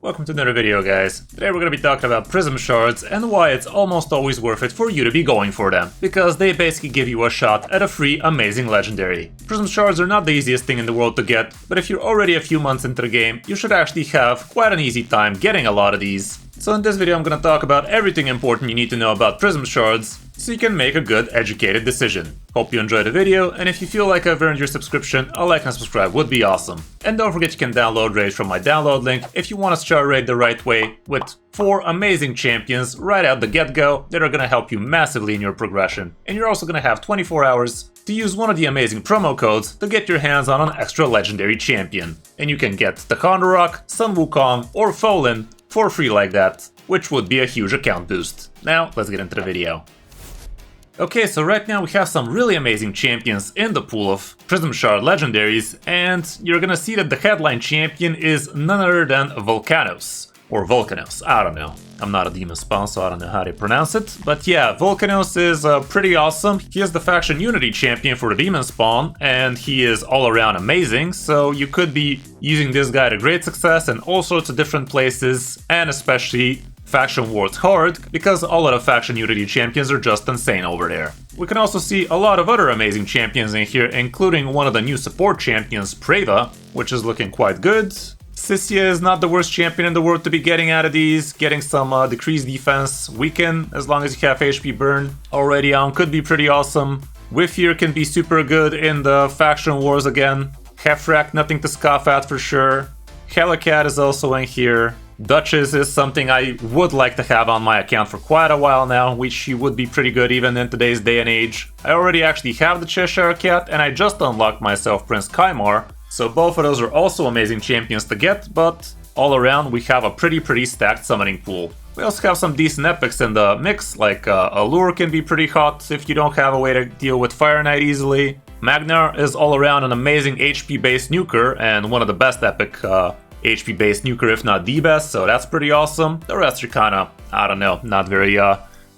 Welcome to another video, guys. Today we're gonna be talking about Prism Shards and why it's almost always worth it for you to be going for them, because they basically give you a shot at a free amazing legendary. Prism Shards are not the easiest thing in the world to get, but if you're already a few months into the game, you should actually have quite an easy time getting a lot of these. So in this video I'm gonna talk about everything important you need to know about Prism Shards, so you can make a good, educated decision. Hope you enjoyed the video, and if you feel like I've earned your subscription, a like and subscribe would be awesome. And don't forget you can download raids from my download link if you want to start raid the right way, with 4 amazing champions right out the get-go that are gonna help you massively in your progression. And you're also gonna have 24 hours to use one of the amazing promo codes to get your hands on an extra legendary champion. And you can get the Kondorok, Sun Wukong, or Folin for free like that, which would be a huge account boost. Now, let's get into the video. Okay, so right now we have some really amazing champions in the pool of Prism Shard Legendaries, and you're gonna see that the headline champion is none other than Volcanos. Or Volcanos, I don't know. I'm not a demon spawn, so I don't know how to pronounce it. But yeah, Volcanos is pretty awesome. He is the faction unity champion for the demon spawn, and he is all around amazing, so you could be using this guy to great success in all sorts of different places, and especially Faction Wars hard, because all of the Faction Unity champions are just insane over there. We can also see a lot of other amazing champions in here, including one of the new support champions, Preva, which is looking quite good. Sissia is not the worst champion in the world to be getting out of these. Getting some decreased defense, weaken, as long as you have HP burn already on, could be pretty awesome. Wifir can be super good in the Faction Wars again. Hefrak, nothing to scoff at for sure. Helicat is also in here. Duchess is something I would like to have on my account for quite a while now, which she would be pretty good even in today's day and age. I already actually have the Cheshire Cat, and I just unlocked myself Prince Kymar, so both of those are also amazing champions to get, but all around we have a pretty stacked summoning pool. We also have some decent epics in the mix, like Allure can be pretty hot if you don't have a way to deal with Fire Knight easily. Magnar is all around an amazing HP-based nuker, and one of the best epic HP-based nuker, if not the best, so that's pretty awesome. The rest are kinda, I don't know, not very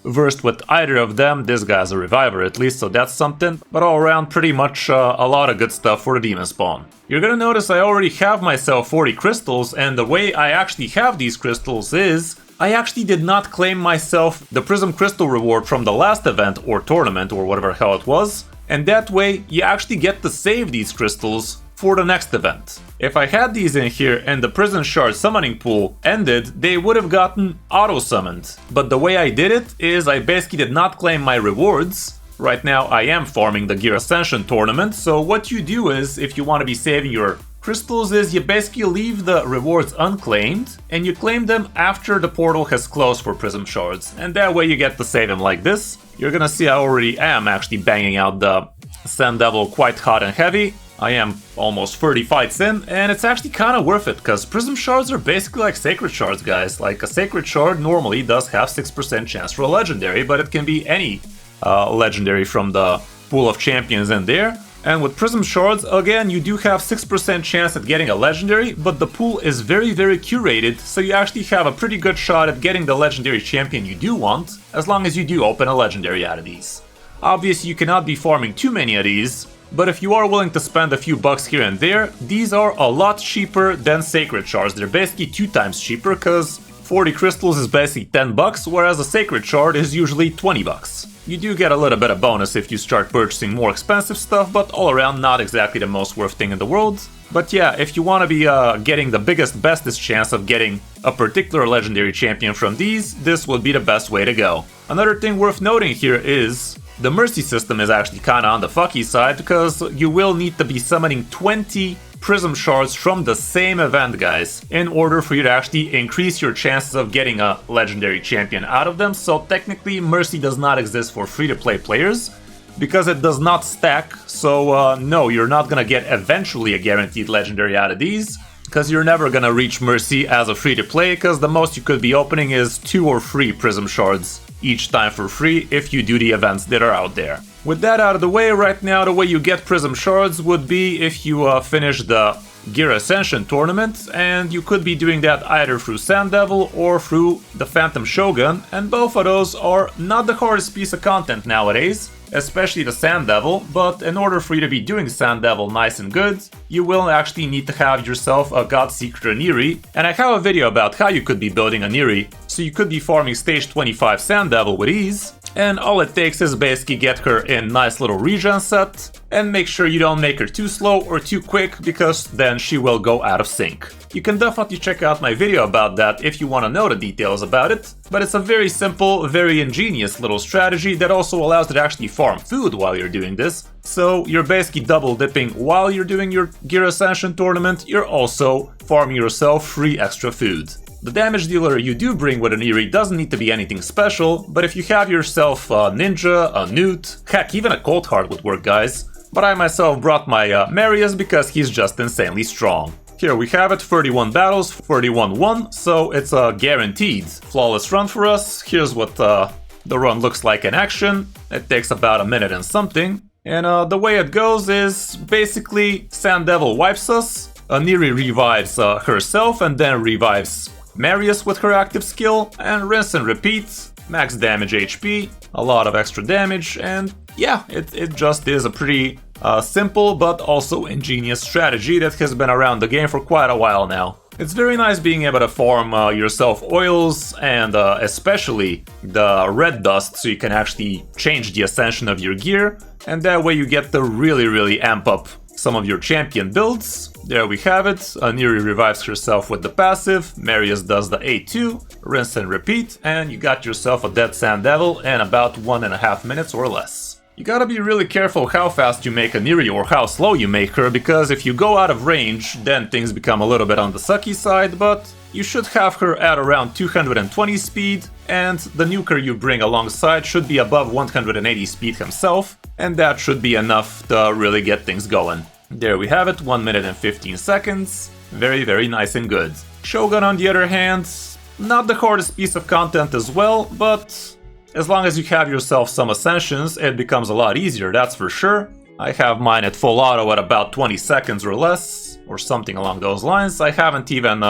versed with either of them. This guy's a reviver at least, so that's something. But all around, pretty much a lot of good stuff for the demon spawn. You're gonna notice I already have myself 40 crystals, and the way I actually have these crystals is I actually did not claim myself the Prism Crystal reward from the last event or tournament or whatever the hell it was, and that way you actually get to save these crystals for the next event. If I had these in here and the Prism Shard summoning pool ended, they would have gotten auto-summoned. But the way I did it is I basically did not claim my rewards. Right now I am farming the Gear Ascension tournament, so what you do is, if you want to be saving your crystals, is you basically leave the rewards unclaimed, and you claim them after the portal has closed for Prism Shards, and that way you get to save them like this. You're gonna see I already am actually banging out the Sand Devil quite hot and heavy. I am almost 30 fights in, and it's actually kind of worth it, because Prism Shards are basically like Sacred Shards, guys. Like, a Sacred Shard normally does have 6% chance for a legendary, but it can be any legendary from the pool of champions in there. And with Prism Shards, again, you do have 6% chance at getting a legendary, but the pool is very curated, so you actually have a pretty good shot at getting the legendary champion you do want, as long as you do open a legendary out of these. Obviously, you cannot be farming too many of these, but if you are willing to spend a few bucks here and there, these are a lot cheaper than Sacred Shards. They're basically 2 times cheaper, because 40 crystals is basically 10 bucks, whereas a Sacred Shard is usually 20 bucks. You do get a little bit of bonus if you start purchasing more expensive stuff, but all around not exactly the most worth thing in the world. But yeah, if you want to be getting the bestest chance of getting a particular legendary champion from these, this would be the best way to go. Another thing worth noting here is the Mercy system is actually kinda on the fucky side, because you will need to be summoning 20 Prism Shards from the same event, guys, in order for you to actually increase your chances of getting a legendary champion out of them. So technically Mercy does not exist for free-to-play players, because it does not stack, so no, you're not gonna get eventually a guaranteed legendary out of these, because you're never gonna reach Mercy as a free-to-play, because the most you could be opening is 2 or 3 Prism Shards each time for free if you do the events that are out there. With that out of the way, right now the way you get Prism Shards would be if you finish the Gear Ascension tournament, and you could be doing that either through Sand Devil or through the Phantom Shogun, and both of those are not the hardest piece of content nowadays. especially the Sand Devil, but in order for you to be doing Sand Devil nice and good, you will actually need to have yourself a God Seeker Neri, and I have a video about how you could be building a Neri, so you could be farming stage 25 Sand Devil with ease, and all it takes is basically get her in nice little regen set, and make sure you don't make her too slow or too quick, because then she will go out of sync. You can definitely check out my video about that if you want to know the details about it, but it's a very simple, very ingenious little strategy that also allows you to actually farm food while you're doing this. So you're basically double dipping while you're doing your Gear Ascension tournament, you're also farming yourself free extra food. The damage dealer you do bring with an Eerie doesn't need to be anything special, but if you have yourself a Ninja, a Newt, heck, even a Cold Heart would work, guys. But I myself brought my Marius because he's just insanely strong. Here we have it, 31 battles, 31-1, so it's a guaranteed flawless run for us. Here's what the run looks like in action. It takes about a minute and something. And the way it goes is basically Sand Devil wipes us, Neri revives herself and then revives Marius with her active skill, and rinse and repeat, max damage HP, a lot of extra damage, and yeah, it just is a pretty simple but also ingenious strategy that has been around the game for quite a while now. It's very nice being able to farm yourself oils and especially the red dust so you can actually change the ascension of your gear, and that way you get to really amp up some of your champion builds. There we have it, Neri revives herself with the passive, Marius does the A2, rinse and repeat, and you got yourself a dead Sand Devil in about 1.5 minutes or less. You gotta be really careful how fast you make a Neri or how slow you make her, because if you go out of range, then things become a little bit on the sucky side, but you should have her at around 220 speed, and the nuker you bring alongside should be above 180 speed himself, and that should be enough to really get things going. There we have it, 1 minute and 15 seconds, very nice and good. Shogun on the other hand, not the hardest piece of content as well, but as long as you have yourself some ascensions, it becomes a lot easier, that's for sure. I have mine at full auto at about 20 seconds or less, or something along those lines. I haven't even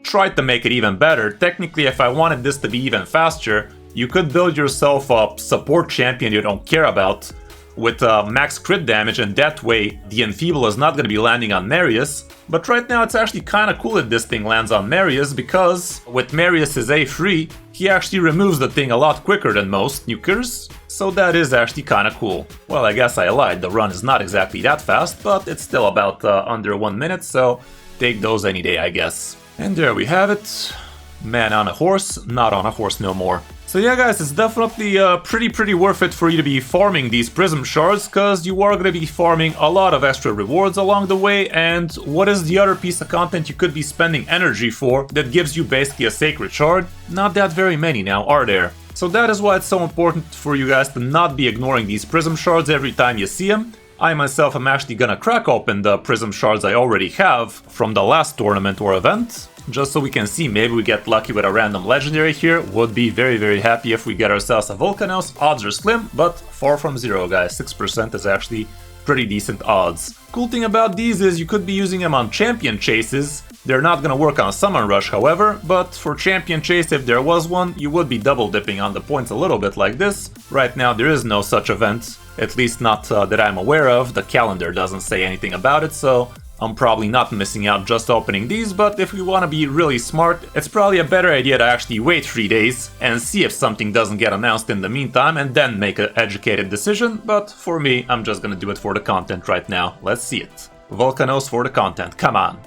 tried to make it even better. Technically, if I wanted this to be even faster, you could build yourself a support champion you don't care about with max crit damage, and that way the Enfeeble is not going to be landing on Marius. But right now it's actually kind of cool that this thing lands on Marius, because with Marius's A free, he actually removes the thing a lot quicker than most nukers, so that is actually kind of cool. Well, I guess I lied, the run is not exactly that fast, but it's still about under 1 minute, so take those any day, I guess. And there we have it. Man on a horse, not on a horse no more. So yeah guys, it's definitely pretty worth it for you to be farming these Prism Shards, cause you are gonna be farming a lot of extra rewards along the way, and what is the other piece of content you could be spending energy for that gives you basically a Sacred Shard? Not that very many now, are there? So that is why it's so important for you guys to not be ignoring these Prism Shards every time you see them. I myself am actually gonna crack open the Prism Shards I already have from the last tournament or event, just so we can see, maybe we get lucky with a random legendary here. Would be very happy if we get ourselves a Volcanos. Odds are slim, but far from zero, guys. 6% is actually pretty decent odds. Cool thing about these is you could be using them on champion chases. They're not gonna work on Summon Rush, however, but for champion chase, if there was one, you would be double dipping on the points a little bit like this. Right now there is no such event, at least not that I'm aware of. The calendar doesn't say anything about it, so I'm probably not missing out just opening these, but if we want to be really smart, it's probably a better idea to actually wait 3 days and see if something doesn't get announced in the meantime and then make an educated decision, but for me, I'm just gonna do it for the content right now. Let's see it. Volcanos for the content, come on.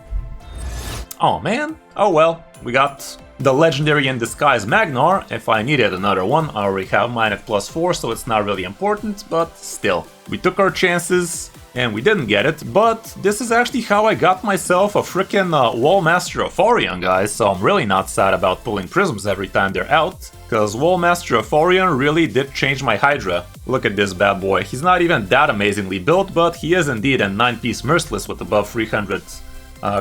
Oh man, oh well, we got the legendary in disguise Magnar. If I needed another one, I already have mine at +4, so it's not really important, but still. We took our chances, and we didn't get it, but this is actually how I got myself a frickin' Wallmaster of Orion, guys, so I'm really not sad about pulling prisms every time they're out, cause Wallmaster of Orion really did change my Hydra. Look at this bad boy, he's not even that amazingly built, but he is indeed a 9-piece Merciless with above 300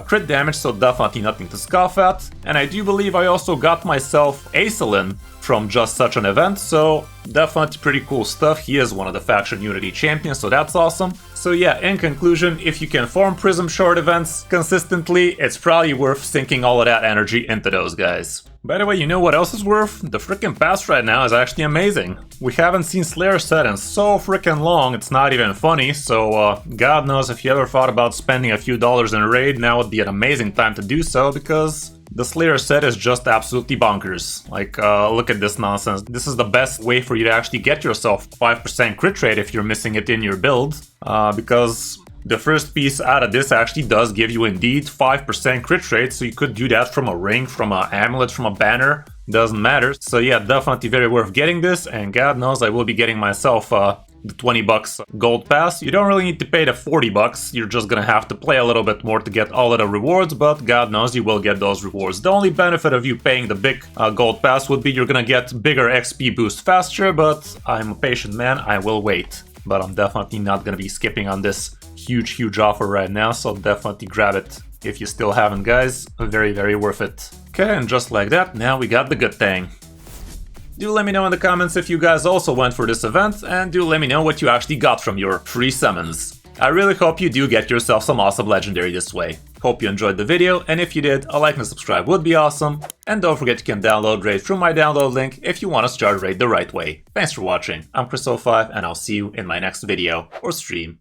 crit damage, so definitely nothing to scoff at. And I do believe I also got myself Acelin from just such an event, so definitely pretty cool stuff. He is one of the Faction Unity champions, so that's awesome. So yeah, in conclusion, if you can farm Prism Shard events consistently, it's probably worth sinking all of that energy into those guys. By the way, you know what else is worth? The freaking pass right now is actually amazing. We haven't seen Slayer set in so freaking long, it's not even funny, so God knows if you ever thought about spending a few dollars in a raid, now would be an amazing time to do so, because the Slayer set is just absolutely bonkers. Like, look at this nonsense. This is the best way for you to actually get yourself 5% crit rate if you're missing it in your build, because the first piece out of this actually does give you indeed 5% crit rate, so you could do that from a ring, from an amulet, from a banner, doesn't matter. So yeah, definitely very worth getting this, and God knows I will be getting myself the 20 bucks gold pass. You don't really need to pay the 40 bucks, you're just gonna have to play a little bit more to get all of the rewards, but God knows you will get those rewards. The only benefit of you paying the big gold pass would be you're gonna get bigger XP boost faster, but I'm a patient man, I will wait. But I'm definitely not gonna be skipping on this huge offer right now, so definitely grab it if you still haven't, guys. Very worth it. Okay, and just like that, now we got the good thing. Do let me know in the comments if you guys also went for this event, and do let me know what you actually got from your free summons. I really hope you do get yourself some awesome legendary this way. Hope you enjoyed the video, and if you did, a like and subscribe would be awesome. And don't forget you can download Raid through my download link if you want to start Raid the right way. Thanks for watching, I'm Chris05, and I'll see you in my next video or stream.